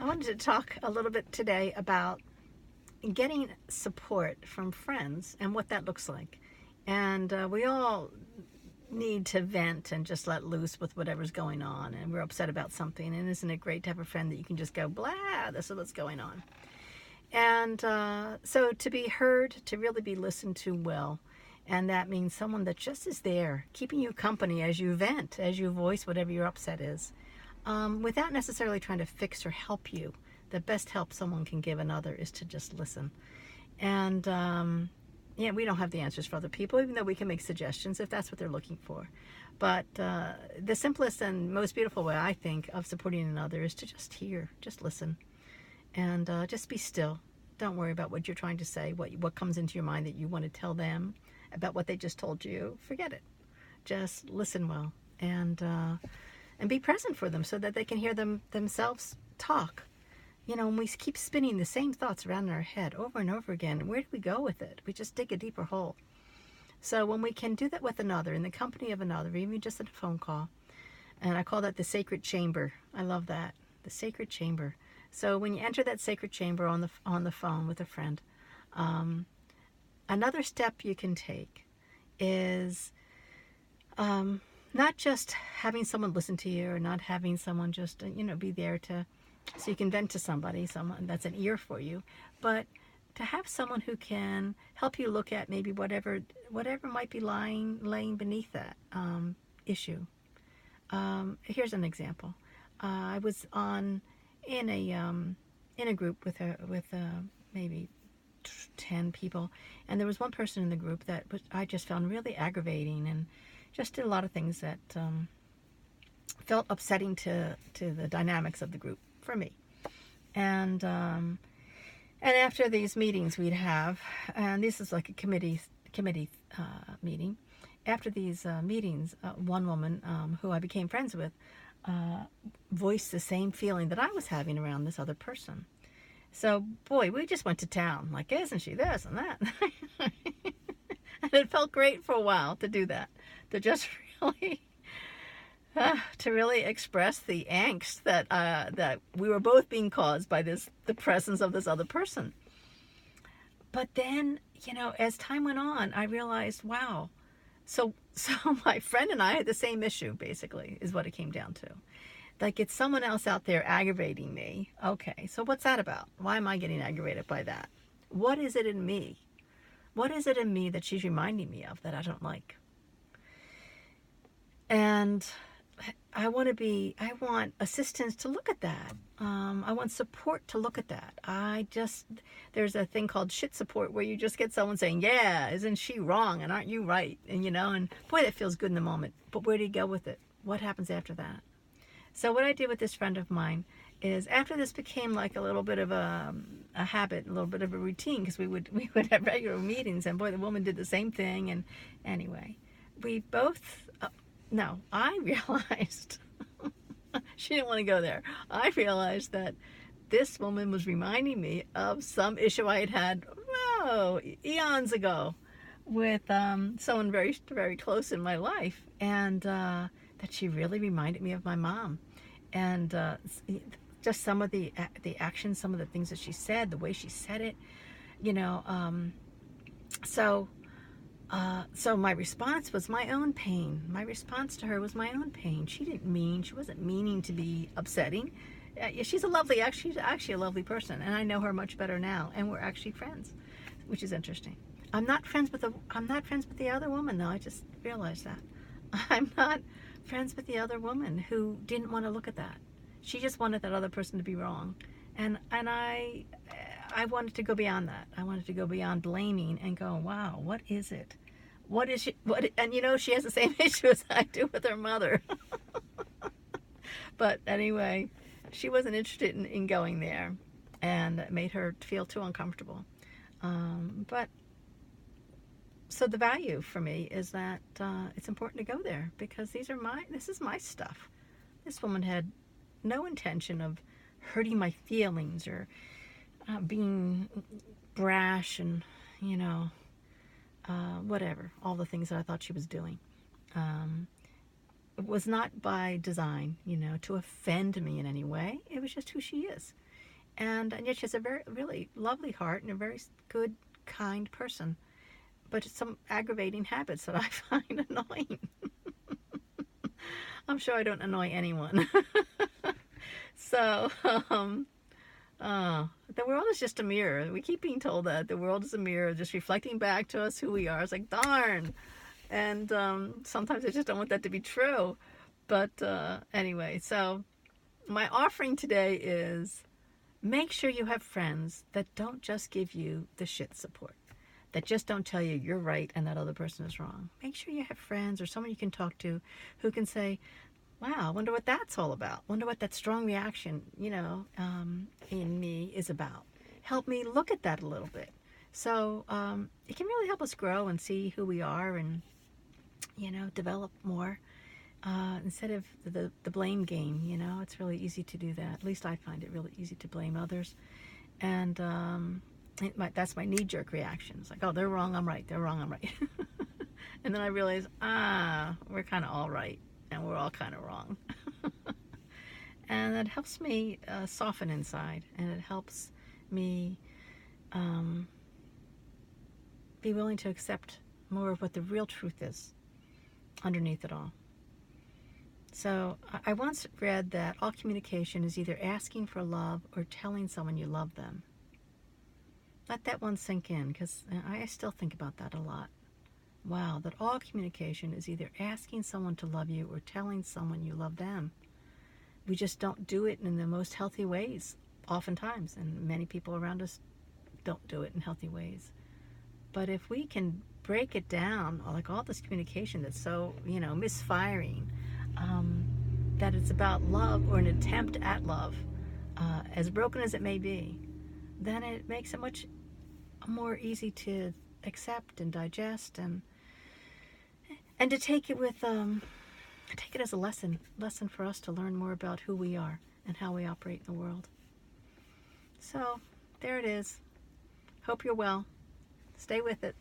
I wanted to talk a little bit today about getting support from friends and what that looks like. And we all need to vent and just let loose with whatever's going on. And we're upset about something. And isn't it great to have a friend that you can just go, blah, this is what's going on. And so to be heard, to really be listened to well. And that means someone that just is there, keeping you company as you vent, as you voice whatever your upset is, without necessarily trying to fix or help you. The best help someone can give another is to just listen. And yeah, we don't have the answers for other people, even though we can make suggestions if that's what they're looking for. But the simplest and most beautiful way, I think, of supporting another is to just hear, just listen, and just be still. Don't worry about what you're trying to say, what comes into your mind that you want to tell them about what they just told you. Forget it. Just listen well, and be present for them so that they can hear themselves talk. You know, when we keep spinning the same thoughts around in our head over and over again, where do we go with it? We just dig a deeper hole. So when we can do that with another, in the company of another, even just at a phone call, and I call that the sacred chamber. I love that, the sacred chamber. So when you enter that sacred chamber on the phone with a friend, another step you can take is not just having someone listen to you, or not having someone just be there to so you can vent to somebody, someone that's an ear for you, but to have someone who can help you look at maybe whatever might be laying beneath that issue. Here's an example. I was in a group with maybe 10 people, and there was one person in the group that I just found really aggravating and just did a lot of things that felt upsetting to the dynamics of the group for me. And after these meetings we'd have, and this is like a committee meeting. After these meetings, one woman who I became friends with voiced the same feeling that I was having around this other person. So, boy, we just went to town. Like, isn't she this and that? And it felt great for a while to do that, to just really to really express the angst that we were both being caused by the presence of this other person. But then, as time went on, I realized, wow, so my friend and I had the same issue, basically, is what it came down to. Like, it's someone else out there aggravating me. Okay, so what's that about? Why am I getting aggravated by that? What is it in me? What is it in me that she's reminding me of that I don't like? And I want assistance to look at that. I want support to look at that. There's a thing called shit support where you just get someone saying, yeah, isn't she wrong? And aren't you right? And boy, that feels good in the moment. But where do you go with it? What happens after that? So what I did with this friend of mine is, after this became like a little bit of a habit, a little bit of a routine, because we would have regular meetings, and boy, the woman did the same thing. And anyway, we both, no, I realized, she didn't want to go there. I realized that this woman was reminding me of some issue I had eons ago with someone very, very close in my life, and that she really reminded me of my mom. And just some of the actions, some of the things that she said, the way she said it, so my response was my own pain. My response to her was my own pain. She wasn't meaning to be upsetting. She's actually a lovely person, and I know her much better now, and we're actually friends, which is interesting. I'm not friends with the other woman, though. I just realized that. I'm not friends with the other woman who didn't want to look at that. She just wanted that other person to be wrong. And I wanted to go beyond that. I wanted to go beyond blaming and go, wow, what is it? What is she? And she has the same issue as I do with her mother. But anyway, she wasn't interested in going there, and it made her feel too uncomfortable. But so the value for me is that it's important to go there, because this is my stuff. This woman had no intention of hurting my feelings or being brash and whatever, all the things that I thought she was doing. It was not by design, to offend me in any way. It was just who she is. and yet she's a very, really lovely heart and a very good, kind person. But it's some aggravating habits that I find annoying. I'm sure I don't annoy anyone. So, the world is just a mirror. We keep being told that the world is a mirror, just reflecting back to us who we are. It's like, darn. And sometimes I just don't want that to be true. But anyway, so my offering today is make sure you have friends that don't just give you the shit support, that just don't tell you you're right and that other person is wrong. Make sure you have friends or someone you can talk to who can say, wow, I wonder what that's all about. Wonder what that strong reaction, in me is about. Help me look at that a little bit. So it can really help us grow and see who we are and, develop more. Instead of the blame game, it's really easy to do that. At least I find it really easy to blame others. And that's my knee-jerk reaction. It's like, oh, they're wrong, I'm right. They're wrong, I'm right. And then I realize, we're kind of all right. And we're all kind of wrong. And that helps me soften inside. And it helps me be willing to accept more of what the real truth is underneath it all. So I once read that all communication is either asking for love or telling someone you love them. Let that one sink in, because I still think about that a lot. Wow, that all communication is either asking someone to love you or telling someone you love them. We just don't do it in the most healthy ways, oftentimes, and many people around us don't do it in healthy ways. But if we can break it down, like all this communication that's so, misfiring, that it's about love or an attempt at love, as broken as it may be, then it makes it much more easy to accept and digest and to take it with take it as a lesson for us to learn more about who we are and how we operate in the world. So there it is. Hope you're well. Stay with it.